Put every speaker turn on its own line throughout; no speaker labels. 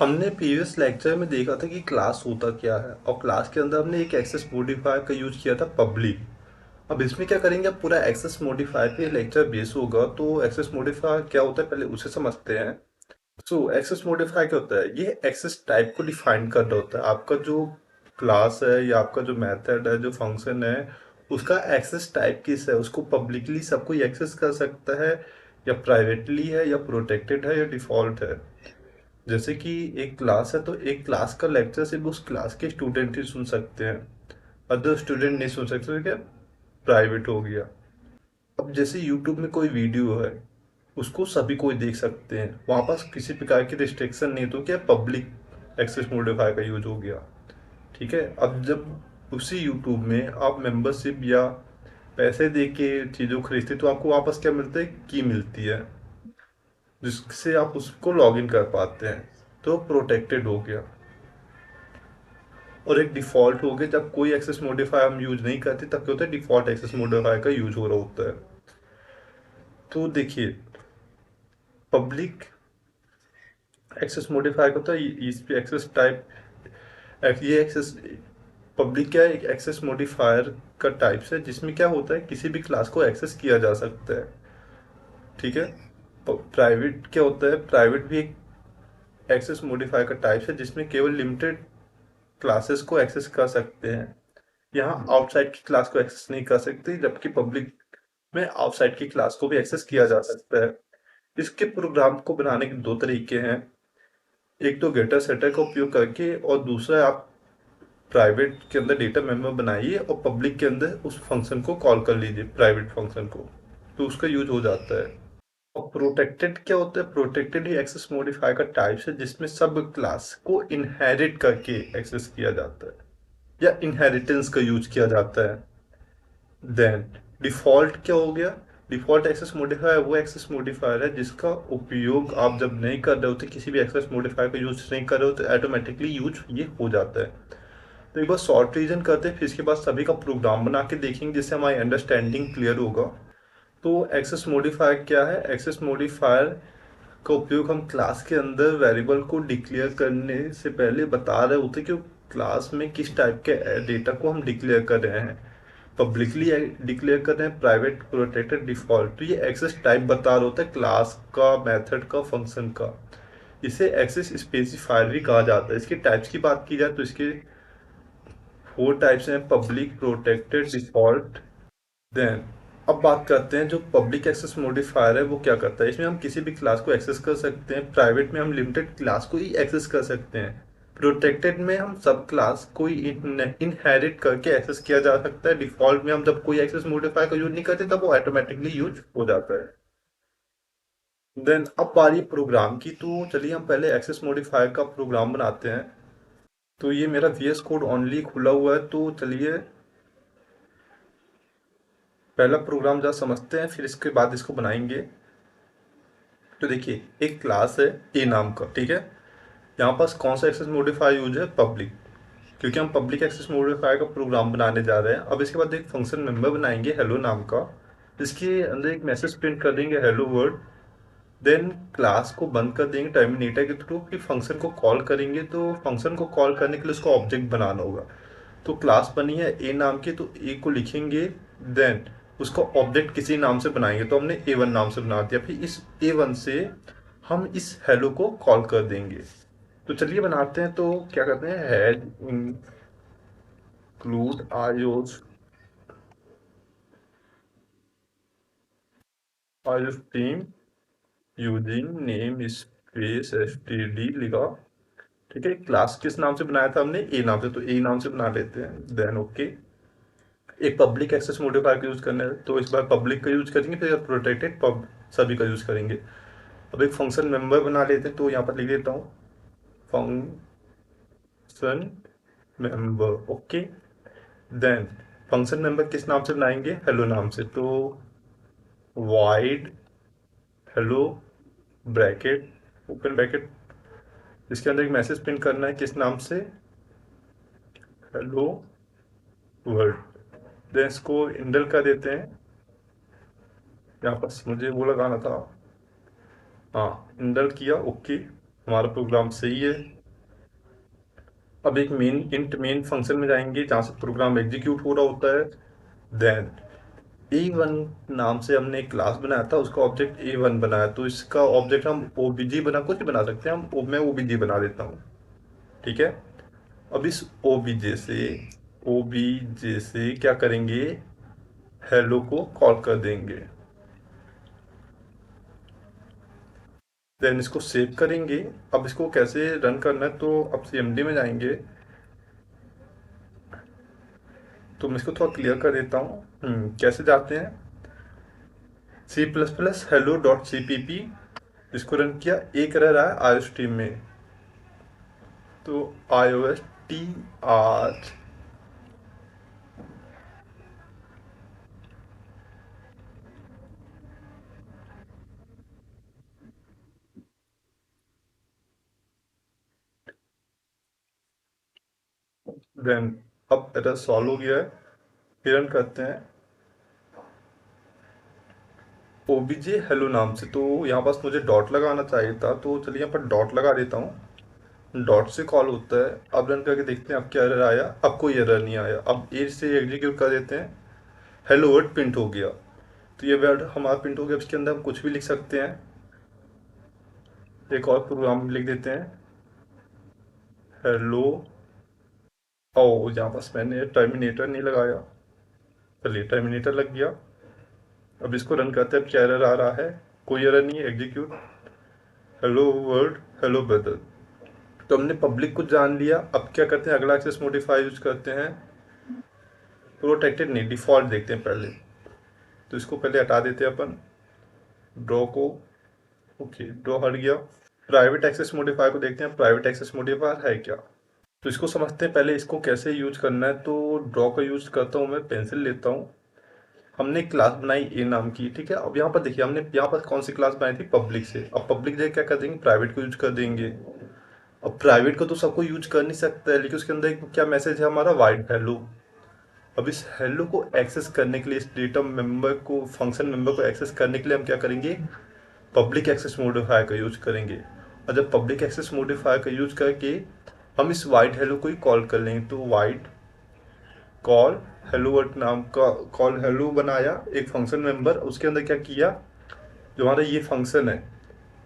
हमने previous lecture में देखा था कि क्लास होता क्या है, और क्लास के अंदर हमने एक एक्सेस मॉडिफायर का यूज किया था पब्लिक। अब इसमें क्या करेंगे, अब पूरा एक्सेस मॉडिफायर पे लेक्चर बेस होगा। तो एक्सेस मॉडिफायर क्या होता है पहले उसे समझते हैं। एक्सेस मॉडिफायर क्या होता है, ये एक्सेस टाइप को डिफाइन कर रहा होता है। आपका जो क्लास है या आपका जो मेथड है, जो फंक्शन है, उसका एक्सेस टाइप किस है, उसको पब्लिकली सब कोई एक्सेस कर सकता है, या प्राइवेटली है, या प्रोटेक्टेड है, या डिफॉल्ट है। जैसे कि एक क्लास है तो एक क्लास का लेक्चर सिर्फ उस क्लास के स्टूडेंट ही सुन सकते हैं, अदर स्टूडेंट नहीं सुन सकते, तो क्या प्राइवेट हो गया। अब जैसे यूट्यूब में कोई वीडियो है, उसको सभी कोई देख सकते हैं, वहाँ पास किसी प्रकार की रिस्ट्रिक्शन नहीं, तो क्या पब्लिक एक्सेस मॉडिफायर का यूज हो गया। ठीक है। अब जब उसी यूट्यूब में आप मेंबरशिप या पैसे दे के चीज़ों खरीदते तो आपको वापस क्या मिलता है, की मिलती है, जिससे आप उसको लॉग इन कर पाते हैं। तो प्रोटेक्टेड हो गया। और एक डिफ़ॉल्ट हो गया, जब कोई एक्सेस मॉडिफायर हम यूज नहीं करते तब क्या होता है, डिफ़ॉल्ट एक्सेस मॉडिफायर का यूज हो रहा होता है। तो देखिए, पब्लिक एक्सेस मॉडिफायर का होता है इस पे एक्सेस टाइप। ये एक्सेस पब्लिक क्या है, एक एक्सेस मॉडिफायर का टाइप्स है, जिसमें क्या होता है किसी भी क्लास को एक्सेस किया जा सकता है। ठीक है। प्राइवेट क्या होता है, प्राइवेट भी एक एक्सेस मॉडिफायर का टाइप्स है, जिसमें केवल लिमिटेड क्लासेस को एक्सेस कर सकते हैं। यहाँ आउटसाइड की क्लास को एक्सेस नहीं कर सकते, जबकि पब्लिक में आउटसाइड की क्लास को भी एक्सेस किया जा सकता है। इसके प्रोग्राम को बनाने के दो तरीके हैं। एक तो गेटर सेटर का उपयोग करके, और दूसरा आप प्राइवेट के अंदर डेटा मेंबर बनाइए और पब्लिक के अंदर उस फंक्शन को कॉल कर लीजिए, प्राइवेट फंक्शन को, तो उसका यूज हो जाता है। और प्रोटेक्टेड क्या होता है, प्रोटेक्टेड ही एक्सेस मॉडिफायर का टाइप है, जिसमें सब क्लास को इनहेरिट करके एक्सेस किया जाता है, या इनहेरिटेंस का यूज किया जाता है। देन डिफॉल्ट क्या हो गया, डिफॉल्ट एक्सेस मॉडिफायर वो एक्सेस मॉडिफायर है जिसका उपयोग आप जब नहीं कर रहे होते, किसी भी एक्सेस मॉडिफायर का यूज नहीं कर रहे होते, ऑटोमेटिकली यूज ये हो जाता है। तो एक बार शॉर्ट रीजन करते हैं, फिर इसके बाद सभी का प्रोग्राम बना के देखेंगे, जिससे हमारी अंडरस्टैंडिंग क्लियर होगा। तो एक्सेस मॉडिफायर क्या है, एक्सेस मॉडिफायर का उपयोग हम क्लास के अंदर वेरिएबल को डिक्लेयर करने से पहले बता रहे होते कि क्लास में किस टाइप के डेटा को हम डिक्लेयर कर रहे हैं। पब्लिकली डिक्लेयर कर रहे हैं, प्राइवेट, प्रोटेक्टेड, डिफॉल्ट। तो ये एक्सेस टाइप बता रहा होता है क्लास का, मेथड का, फंक्शन का। इसे एक्सेस स्पेसिफायर भी कहा जाता है। इसके टाइप्स की बात की जाए तो इसके फोर टाइप्स हैं, पब्लिक, प्रोटेक्टेड, डिफॉल्ट, देन। अब बात करते हैं जो पब्लिक एक्सेस मॉडिफायर है वो क्या करता है। इसमें हम किसी भी क्लास को एक्सेस कर सकते हैं, प्राइवेट में हम लिमिटेड क्लास को ही एक्सेस कर सकते हैं, प्रोटेक्टेड में हम सब क्लास को इनहेरिट करके एक्सेस किया जा सकता है, डिफॉल्ट में हम जब कोई एक्सेस मॉडिफायर का यूज नहीं करते तब वो ऑटोमेटिकली यूज हो जाता है। देन अब बारी प्रोग्राम की, तो चलिए हम पहले एक्सेस मॉडिफायर का प्रोग्राम बनाते हैं। तो ये मेरा VS कोड ओनली खुला हुआ है, तो चलिए पहला प्रोग्राम जरा समझते हैं, फिर इसके बाद इसको बनाएंगे। तो देखिए, एक क्लास है ए नाम का, ठीक है। यहाँ पास कौन सा एक्सेस मॉडिफायर यूज है, पब्लिक, क्योंकि हम पब्लिक एक्सेस मॉडिफायर का प्रोग्राम बनाने जा रहे हैं। अब इसके बाद एक फंक्शन मेंबर बनाएंगे हेलो नाम का, इसके अंदर एक मैसेज प्रिंट कर देंगे हेलो वर्ल्ड। देन क्लास को बंद कर देंगे टर्मिनेटर के थ्रू, कि फंक्शन को कॉल करेंगे, तो फंक्शन को कॉल करने के लिए उसको ऑब्जेक्ट बनाना होगा। तो क्लास बनी है ए नाम की, तो ए को लिखेंगे, देन उसको ऑब्जेक्ट किसी नाम से बनाएंगे, तो हमने A1 नाम से बना दिया। फिर इस A1 से हम इस हेलो को कॉल कर देंगे। तो चलिए बनाते हैं। तो क्या करते हैं, head include iOS iOS team using name space std लिखा। ठीक है, क्लास किस नाम से बनाया था हमने, ए नाम से, तो ए नाम से बना लेते हैं। Then okay. एक पब्लिक एक्सेस मॉडिफायर का यूज करना है, तो इस बार पब्लिक का यूज करेंगे, फिर प्रोटेक्टेड पब सभी का यूज करेंगे। अब एक फंक्शन मेंबर बना लेते हैं, तो यहाँ पर लिख देता हूँ function member. Okay. Then function member किस नाम से बनाएंगे, हेलो नाम से, तो void hello bracket open bracket, इसके अंदर एक मैसेज प्रिंट करना है किस नाम से, हेलो वर्ल्ड। देन इसको इंडल कर देते हैं, यहाँ पर मुझे वो लगाना था, हाँ इंडल किया, ओके। हमारा प्रोग्राम सही है। अब एक मेन फंक्शन में जाएंगे जहाँ से प्रोग्राम एग्जीक्यूट हो रहा होता है। देन A1 नाम से हमने एक क्लास बनाया था, उसका ऑब्जेक्ट A1 बनाया, तो इसका ऑब्जेक्ट हम ओबीजी बना कुछ भी बना सकते हैं, मैं ओबीजी बना देता हूँ। ठीक है। अब इस ओबीजे से क्या करेंगे, हेलो को कॉल कर देंगे। देन इसको सेव करेंगे। अब इसको कैसे रन करना है, तो अब सीएमडी में जाएंगे। तो मैं इसको थोड़ा क्लियर कर देता हूँ। कैसे जाते हैं, C plus plus hello dot C P P, इसको रन किया, एक रह रहा है आई स्ट्रीम में, तो IOSTR। देन अब एरर सॉल्व हो गया है। फिर रन करते हैं ओबीजे हेलो नाम से, तो यहाँ पास मुझे डॉट लगाना चाहिए था, तो चलिए यहाँ पर डॉट लगा देता हूँ। डॉट से कॉल होता है। अब रन करके देखते हैं अब क्या एरर आया। अब कोई एरर नहीं आया। अब ए से एग्जीक्यूट कर देते हैं। हेलो वर्ड प्रिंट हो गया। तो ये वर्ड हमारा प्रिंट हो गया। इसके अंदर हम कुछ भी लिख सकते हैं। एक और प्रोग्राम लिख देते हैं, हेलो। ओ, यहाँ पास मैंने टर्मिनेटर नहीं लगाया। चलिए टर्मिनेटर लग गया। अब इसको रन करते हैं। अब क्या एरर आ रहा है, कोई एरर नहीं है। Execute hello world, hello brother. तो हमने पब्लिक को जान लिया। अब क्या करते हैं, अगला एक्सेस मॉडिफायर यूज करते हैं। प्रोटेक्टेड नहीं, डिफॉल्ट देखते हैं पहले। तो इसको पहले हटा देते हैं अपन, ड्रॉ को। ओके, ड्रॉ हट गया। प्राइवेट एक्सेस मॉडिफायर को देखते हैं, प्राइवेट एक्सेस मॉडिफायर है क्या। तो इसको समझते हैं पहले, इसको कैसे यूज करना है। तो ड्रॉ का यूज करता हूँ मैं, पेंसिल लेता हूँ। हमने एक क्लास बनाई ए नाम की, ठीक है। अब यहाँ पर देखिए, हमने यहाँ पर कौन सी क्लास बनाई थी, पब्लिक से। अब पब्लिक जगह क्या कर देंगे, प्राइवेट को यूज कर देंगे। अब प्राइवेट को तो सबको यूज कर नहीं सकता है, लेकिन उसके अंदर एक क्या मैसेज है हमारा, वाइड हेलो। अब इस हेलो को एक्सेस करने के लिए, इस डेटा मेंबर को, फंक्शन मेंबर को एक्सेस करने के लिए हम क्या करेंगे, पब्लिक एक्सेस मॉडिफायर का यूज करेंगे। और जब पब्लिक एक्सेस मॉडिफायर का यूज करके हम इस वाइड हेलो को ही कॉल कर लेंगे, तो वाइड कॉल हेलो वर्ड नाम का कॉल हेलो बनाया एक फंक्शन मेंबर। उसके अंदर क्या किया, जो हमारा ये फंक्शन है,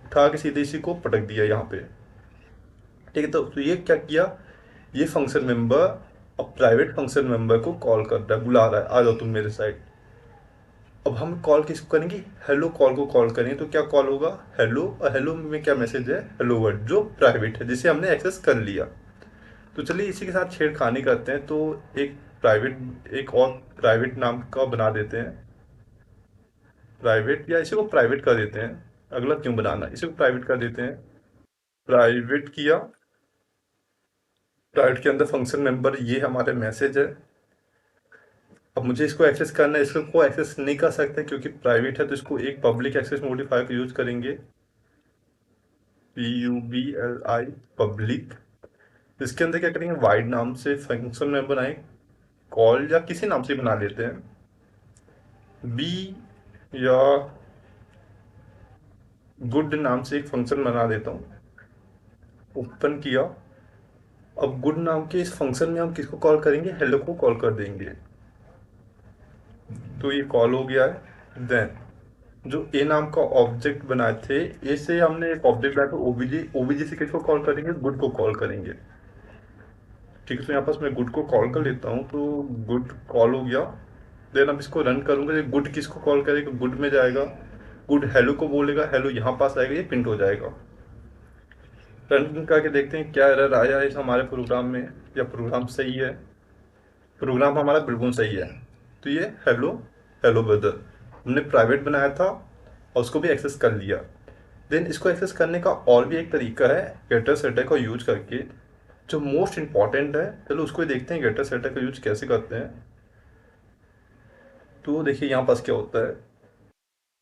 उठा के सीधे इसी को पटक दिया यहाँ पे। ठीक है। तो ये क्या किया, ये फंक्शन मेंबर अब प्राइवेट फंक्शन मेंबर को कॉल कर रहा है, बुला रहा है, आ जाओ तुम मेरे साइड। अब हम कॉल किसको करेंगे, हेलो कॉल को कॉल करेंगे। तो क्या कॉल होगा, हेलो। और हेलो में क्या मैसेज है, हेलो वर्ड, जो प्राइवेट है, जिसे हमने एक्सेस कर लिया। तो चलिए इसी के साथ छेड़खानी करते हैं। तो एक एक और प्राइवेट नाम का बना देते हैं, प्राइवेट, या इसी को प्राइवेट कर देते हैं। अगला क्यों बनाना, इसी को प्राइवेट कर देते हैं। प्राइवेट किया। प्राइवेट के अंदर फंक्शन मेंबर, ये हमारे मैसेज है। अब मुझे इसको एक्सेस करना है, इसको एक्सेस नहीं कर सकते क्योंकि प्राइवेट है, तो इसको एक पब्लिक एक्सेस मॉडिफायर का यूज करेंगे, PUBLI, पब्लिक। इसके अंदर क्या करेंगे, वाइड नाम से फंक्शन में बनाए, कॉल या किसी नाम से बना लेते हैं, बी या गुड नाम से एक फंक्शन बना देता हूँ। ओपन किया। अब गुड नाम के इस फंक्शन में हम किसको कॉल करेंगे, हेलो को कॉल कर देंगे। तो ये कॉल हो गया है। देन जो ए नाम का ऑब्जेक्ट बनाए थे, ए से हमने एक ऑब्जेक्ट बनाया था ओबीजी, ओबीजी से किसको कॉल करेंगे, गुड को कॉल करेंगे। ठीक है। तो यहाँ पास मैं गुड को कॉल कर लेता हूँ, तो गुड कॉल हो गया। देन अब इसको रन करूंगा। गुड किसको कॉल करेगा, गुड में जाएगा, गुड हेलो को बोलेगा, हेलो यहाँ पास आएगा, ये प्रिंट हो जाएगा। रन करके देखते हैं क्या एरर आया है इस हमारे प्रोग्राम में, या प्रोग्राम सही है। प्रोग्राम हमारा बिल्कुल सही है। तो ये हेलो, हेलो ब्रदर हमने प्राइवेट बनाया था और उसको भी एक्सेस कर लिया। देन इसको एक्सेस करने का और भी एक तरीका है, गेटर सेटर का यूज करके, जो मोस्ट इंपॉर्टेंट है। चलो उसको ही देखते हैं, गेटर सेटर का यूज कैसे करते हैं। तो देखिए यहाँ पास क्या होता है,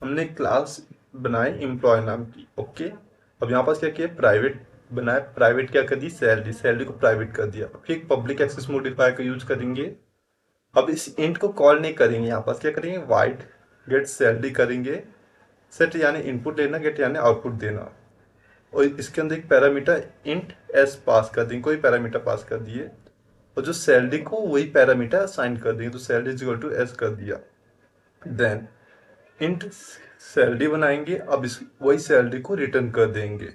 हमने क्लास बनाई एम्प्लॉय नाम की, ओके। अब यहाँ पास क्या किया, प्राइवेट बनाया, प्राइवेट क्या कर दी, सैलरी, सैलरी को प्राइवेट कर दिया। फिर पब्लिक एक्सेस मॉडिफायर का यूज करेंगे। अब इस इंट को कॉल नहीं करेंगे, यहाँ पास क्या करेंगे, वाइड गेट सैलरी करेंगे। सेट यानी इनपुट लेना, गेट यानी आउटपुट देना। और इसके अंदर एक पैरामीटर इंट एस पास कर देंगे, कोई पैरामीटर पास कर दिए, और जो सैलरी को वही पैरामीटर असाइन कर देंगे, तो salary is equal to S कर दिया। देन इंट सैलरी बनाएंगे, अब इस वही सैलरी को रिटर्न कर देंगे,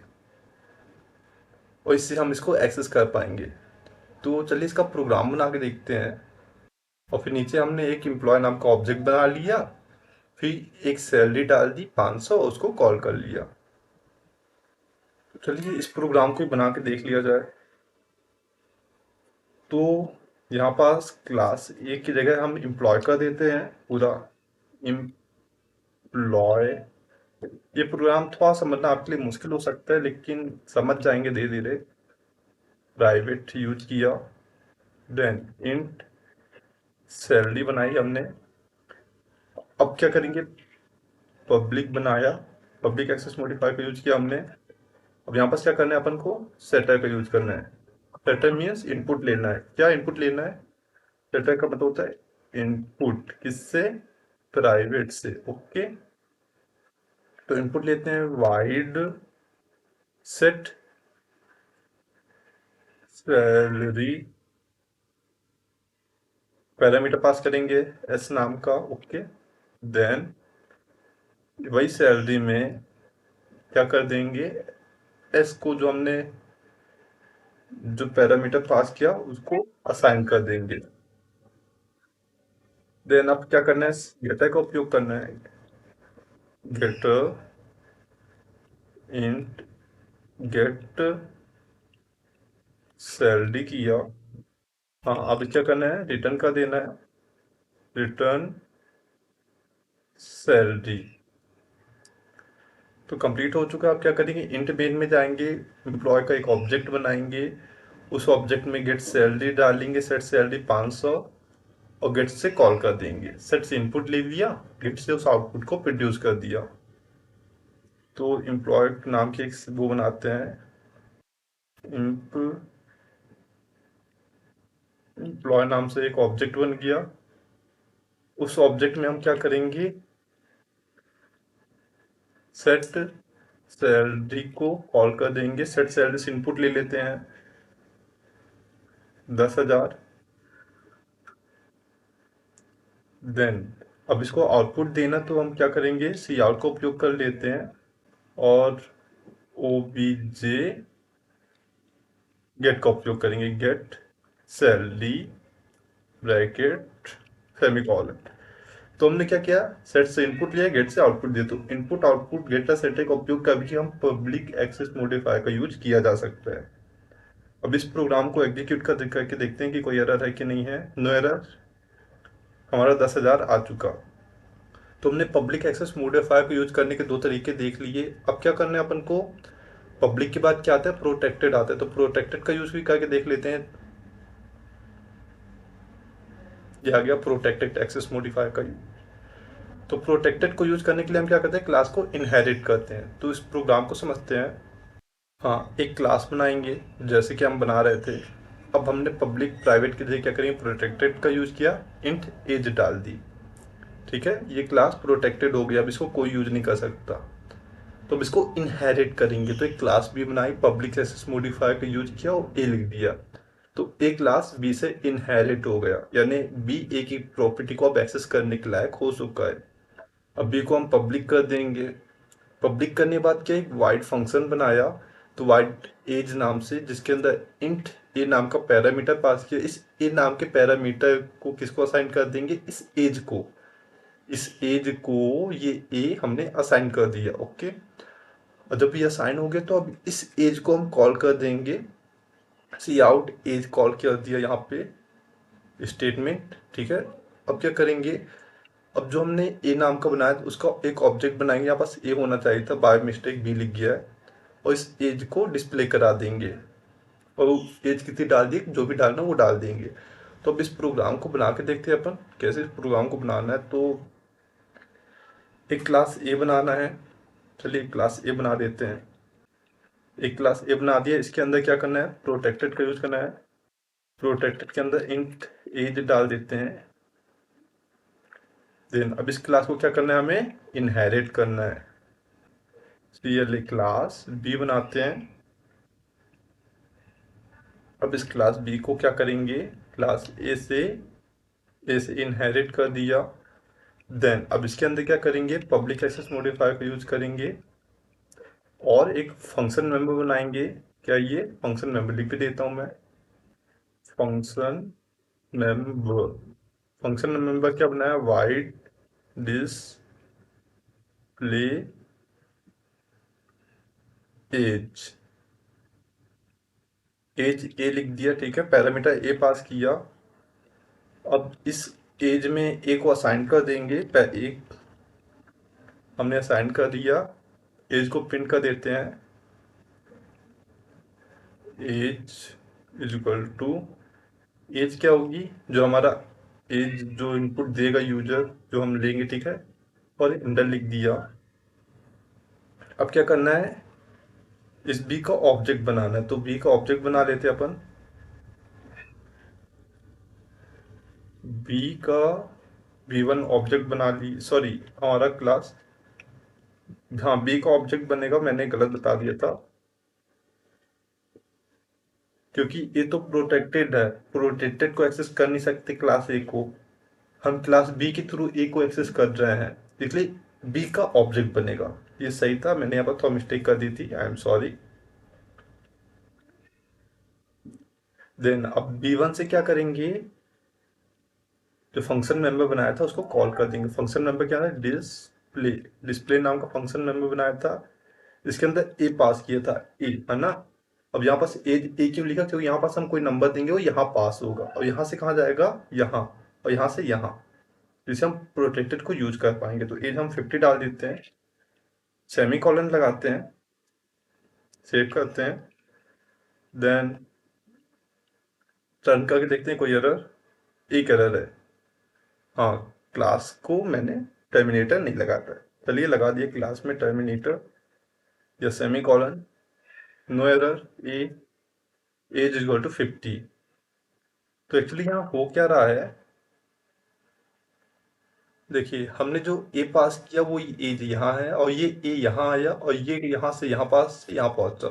और इससे हम इसको एक्सेस कर पाएंगे। तो चलिए इसका प्रोग्राम बना के देखते हैं। और फिर नीचे हमने एक एम्प्लॉय नाम का ऑब्जेक्ट बना लिया, फिर एक सैलरी डाल दी 500, उसको कॉल कर लिया। तो चलिए इस प्रोग्राम को बना के देख लिया जाए। तो यहाँ पास क्लास एक की जगह हम एम्प्लॉय कर देते हैं पूरा, एम्प्लॉय। ये प्रोग्राम थोड़ा समझना आपके लिए मुश्किल हो सकता है, लेकिन समझ जाएंगे धीरे धीरे। प्राइवेट यूज किया, देन इंट सैलरी बनाई हमने। अब क्या करेंगे, पब्लिक बनाया, पब्लिक एक्सेस मॉडिफायर का यूज किया हमने। अब यहाँ पर क्या करना है अपन को, सेटर का यूज करना है। सेटर मीन्स इनपुट लेना है। क्या इनपुट लेना है, सेटर का मतलब होता है इनपुट, किससे, प्राइवेट से। ओके, तो इनपुट लेते हैं wide set salary, parameter pass करेंगे एस नाम का। ओके, देन वही सैलरी में क्या कर देंगे, एस को जो हमने जो पैरामीटर पास किया उसको असाइन कर देंगे। देन अब क्या करना है, गेटर का उपयोग करना है। गेटर इंट गेट सैलरी किया। हाँ, अब क्या करना है, रिटर्न का देना है, रिटर्न सैलरी। तो कंप्लीट हो चुका है। अब क्या करेंगे, इंट मेन में जाएंगे, एम्प्लॉय का एक ऑब्जेक्ट बनाएंगे, उस ऑब्जेक्ट में गेट सैलरी डालेंगे, सेट सैलरी 500, और गेट से कॉल कर देंगे। सेट से इनपुट ले लिया, गेट से उस आउटपुट को प्रोड्यूस कर दिया। तो एम्प्लॉय नाम की एक वो बनाते हैं, एम्प्लॉय नाम से एक ऑब्जेक्ट बन गया। उस ऑब्जेक्ट में हम क्या करेंगे, सेट सैलरी को कॉल कर देंगे। सेट सैलरी से इनपुट ले लेते हैं 10,000। देन अब इसको आउटपुट देना, तो हम क्या करेंगे, सी आउट का उपयोग कर लेते हैं, और ओ बी जे गेट का उपयोग करेंगे, गेट सैलरी ब्रैकेट सेमीकोलन। तो हमने क्या किया, सेट से इनपुट लिया, गेट से आउटपुट दिया। तो इनपुट आउटपुट गेट सेट का उपयोग कभी हम पब्लिक एक्सेस मॉडिफायर का यूज किया जा सकता है। अब इस प्रोग्राम को एग्जीक्यूट करके देखते हैं कि कोई एरर है कि नहीं है। नो एरर, हमारा 10,000 आ चुका। तो हमने पब्लिक एक्सेस मॉडिफायर को यूज करने के दो तरीके देख लिए। अब क्या करना है अपन को, पब्लिक के बाद क्या आता है, प्रोटेक्टेड आता है। तो प्रोटेक्टेड का यूज भी करके देख लेते हैं। ये आ गया प्रोटेक्टेड एक्सेस मॉडिफायर का यूज। तो प्रोटेक्टेड को यूज करने के लिए हम क्या करते हैं, क्लास को इनहेरिट करते हैं। तो इस प्रोग्राम को समझते हैं। हाँ, एक क्लास बनाएंगे जैसे कि हम बना रहे थे। अब हमने पब्लिक प्राइवेट के लिए क्या करेंगे, प्रोटेक्टेड का यूज किया, इंट एज डाल दी। ठीक है, ये क्लास प्रोटेक्टेड हो गया, अब इसको कोई यूज नहीं कर सकता। तो अब इसको इनहेरिट करेंगे, तो एक क्लास भी बनाई, पब्लिक एक्सेस मॉडिफायर का यूज किया और ए लिख दिया। तो ए क्लास बी से इनहेरिट हो गया, यानी बी ए की प्रॉपर्टी को अब एक्सेस करने के लायक हो चुका है। अब बी को हम पब्लिक कर देंगे। पब्लिक करने के बाद क्या, एक वाइड फंक्शन बनाया, तो वाइड एज नाम से, जिसके अंदर इंट ए नाम का पैरामीटर पास किया। इस ए नाम के पैरामीटर को किसको असाइन कर देंगे, इस एज को। इस एज को ये ए हमने असाइन कर दिया। ओके, और जब ये असाइन हो गया, तो अब इस एज को हम कॉल कर देंगे, सी आउट एज कॉल कर दिया यहाँ पे स्टेटमेंट। ठीक है, अब क्या करेंगे, अब जो हमने ए नाम का बनाया उसका एक ऑब्जेक्ट बनाएंगे। यहाँ पास ए होना चाहिए था, बाय मिस्टेक बी लिख गया है, और इस एज को डिस्प्ले करा देंगे, और एज कितनी डाल दी, जो भी डालना वो डाल देंगे। तो अब इस प्रोग्राम को बना के देखते हैं अपन कैसे इस प्रोग्राम को बनाना है। तो एक क्लास ए बनाना है, चलिए क्लास ए बना देते हैं। एक क्लास ए बना दिया, इसके अंदर क्या करना है, प्रोटेक्टेड का यूज करना है। प्रोटेक्टेड के अंदर इंट एज डाल देते हैं। देन अब इस क्लास को क्या करना है, हमें इनहेरिट करना है। CLA क्लास B बनाते हैं। अब इस क्लास B को क्या करेंगे, क्लास A से इनहेरिट कर दिया। देन अब इसके अंदर क्या करेंगे, पब्लिक एक्सेस मॉडिफायर का यूज करेंगे और एक फंक्शन मेंबर बनाएंगे। क्या ये फंक्शन मेंबर लिख भी देता हूं मैं, फंक्शन मेंबर। फंक्शन मेंबर क्या बनाया, void display age. Age A लिख दिया, ठीक है, पैरामीटर ए पास किया। अब इस एज में ए को असाइन कर देंगे, एक हमने असाइन कर दिया। एज को प्रिंट कर देते हैं, age is equal to, age क्या होगी, जो हमारा एज जो इनपुट देगा यूजर, जो हम लेंगे, ठीक है, और इंटर लिख दिया। अब क्या करना है, इस बी का ऑब्जेक्ट बनाना है, तो बी का ऑब्जेक्ट बना लेते हैं अपन। बी का V1 ऑब्जेक्ट बना ली, सॉरी, हमारा क्लास, हाँ बी का ऑब्जेक्ट बनेगा, मैंने गलत बता दिया था, क्योंकि ये तो प्रोटेक्टेड है, प्रोटेक्टेड को एक्सेस कर नहीं सकते क्लास ए को, हम क्लास बी के थ्रू ए को एक्सेस कर रहे हैं, इसलिए बी का ऑब्जेक्ट बनेगा। ये सही था, मैंने यहाँ पर थोड़ा मिस्टेक कर दी थी, आई एम सॉरी। देन अब B1 से क्या करेंगे, जो फंक्शन मेंबर बनाया था उसको कॉल कर देंगे। फंक्शन मेंबर क्या है, डिस्प्ले, डिस्प्ले नाम का फंक्शन मेंबर बनाया था, इसके अंदर ए पास किया था, ए है ना। अब यहाँ पास ए क्यों लिखा, क्योंकि यहाँ पास हम कोई नंबर देंगे वो यहाँ पास होगा, और यहाँ से कहाँ जाएगा, यहाँ, और यहाँ से यहाँ, जिससे हम प्रोटेक्टेड को यूज कर पाएंगे। तो एज हम 50 डाल देते हैं, सेमी कॉलन लगाते हैं, सेव करते हैं। देन रन करके देखते हैं कोई एरर, एक एरर है, हाँ, क्लास को मैंने टर्मिनेटर नहीं लगाता है। चलिए लगा दिए क्लास में टर्मिनेटर या semicolon, no error, A age is equal to 50। तो एक्चुअली यहाँ हो क्या रहा है, देखिए हमने जो ए पास किया वो एज यहाँ है, और ये ए यहाँ आया, और ये यहाँ से यहाँ पास से यहाँ पहुंचा।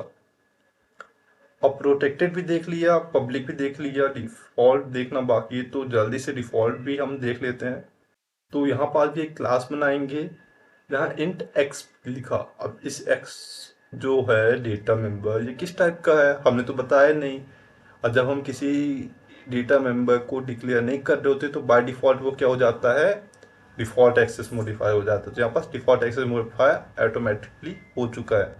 अब प्रोटेक्टेड भी देख लिया, पब्लिक भी देख लिया, डिफॉल्ट देखना बाकी है, तो जल्दी से डिफॉल्ट भी हम देख लेते हैं। तो यहाँ पास भी एक क्लास बनाएंगे जहाँ इंट एक्स लिखा। अब इस एक्स जो है डेटा मेंबर, ये किस टाइप का है हमने तो बताया नहीं, और जब हम किसी डेटा मेंबर को डिक्लेयर नहीं कर रहे होते तो बाय डिफॉल्ट वो क्या हो जाता है, डिफॉल्ट एक्सेस मॉडिफायर हो जाता है। तो यहाँ पास डिफॉल्ट एक्सेस मॉडिफायर ऑटोमेटिकली हो चुका है।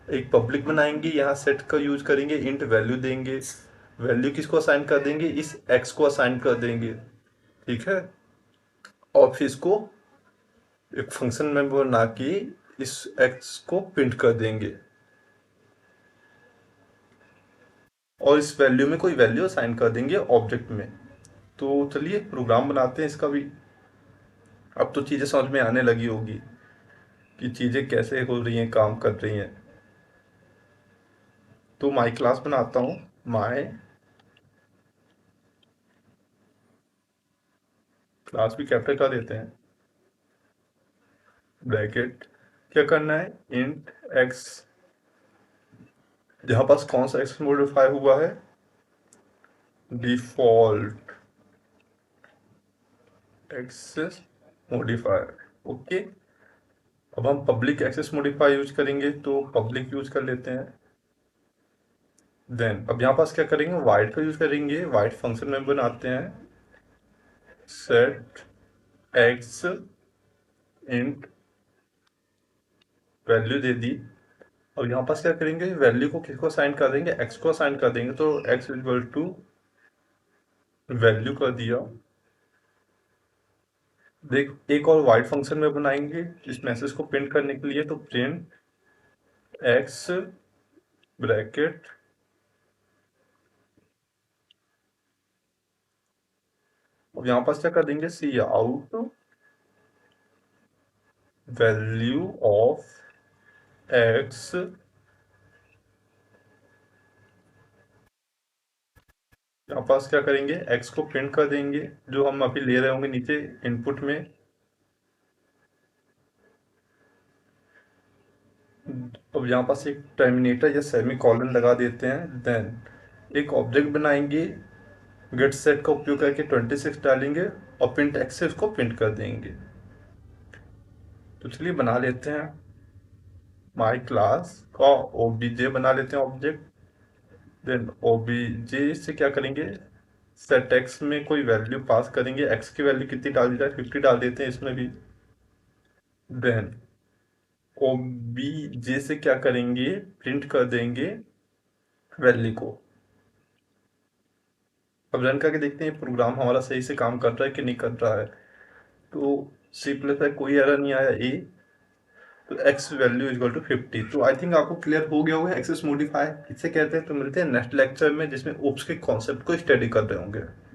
एक पब्लिक बनाएंगे, यहाँ सेट का यूज करेंगे, इंट वैल्यू देंगे, वैल्यू किसको असाइन कर देंगे, इस एक्स को असाइन कर देंगे, ठीक है, और फिर इसको एक फंक्शन में बना के इस एक्स को प्रिंट कर देंगे, और इस वैल्यू में कोई वैल्यू असाइन कर देंगे ऑब्जेक्ट में। तो चलिए प्रोग्राम बनाते हैं इसका भी। अब तो चीज़ें समझ में आने लगी होगी कि चीज़ें कैसे हो रही हैं, काम कर रही हैं। तो माई क्लास बनाता हूँ, माई क्लास भी कैपिटल कर देते हैं, ब्रैकेट, क्या करना है, इंट एक्स, जहाँ पास कौन सा एक्स मॉडिफाई हुआ है, डिफॉल्ट एक्सेस मॉडिफायर, ओके। अब हम पब्लिक एक्सेस मॉडिफायर यूज करेंगे, तो पब्लिक यूज कर लेते हैं। देन अब यहाँ पास क्या करेंगे, वाइड का यूज करेंगे, वाइड फंक्शन में बनाते हैं, सेट एक्स इंट वैल्यू दे दी। अब यहाँ पास क्या करेंगे, वैल्यू को किसको असाइन कर देंगे, एक्स को असाइन कर देंगे, तो एक्स इक्वल टू वैल्यू कर दिया। देख एक और वाइड फंक्शन में बनाएंगे इस मैसेज को प्रिंट करने के लिए, तो प्रिंट एक्स ब्रैकेट, अब यहाँ पास क्या कर देंगे, सी आउट वैल्यू ऑफ एक्स, यहाँ पास क्या करेंगे, एक्स को प्रिंट कर देंगे, जो हम अभी ले रहे होंगे नीचे इनपुट में। अब यहाँ पास एक टर्मिनेटर या सेमी कॉलन लगा देते हैं। देन एक ऑब्जेक्ट बनाएंगे, गेट सेट का उपयोग करके 26 डालेंगे और प्रिंट एक्स से उसको प्रिंट कर देंगे। तो चलिए बना लेते हैं। माई क्लास का ओबीजे बना लेते हैं ऑब्जेक्ट। देन ओबीजे से क्या करेंगे, सेट एक्स में कोई वैल्यू पास करेंगे। एक्स की वैल्यू कितनी डाल दी जाए, 50 डाल देते हैं इसमें भी। देन ओबीजे से क्या करेंगे, प्रिंट कर देंगे वैल्यू को। अब रन करके देखते हैं प्रोग्राम हमारा सही से काम कर रहा है कि नहीं कर रहा है। तो सी प्लस में कोई एरर नहीं आया। ए तो एक्स वैल्यू इक्वल टू 50। तो आई थिंक आपको क्लियर हो गया होगा एक्सेस मॉडिफायर किससे कहते हैं। तो मिलते हैं नेक्स्ट लेक्चर में जिसमें ओप्स के कॉन्सेप्ट को स्टडी कर रहे होंगे।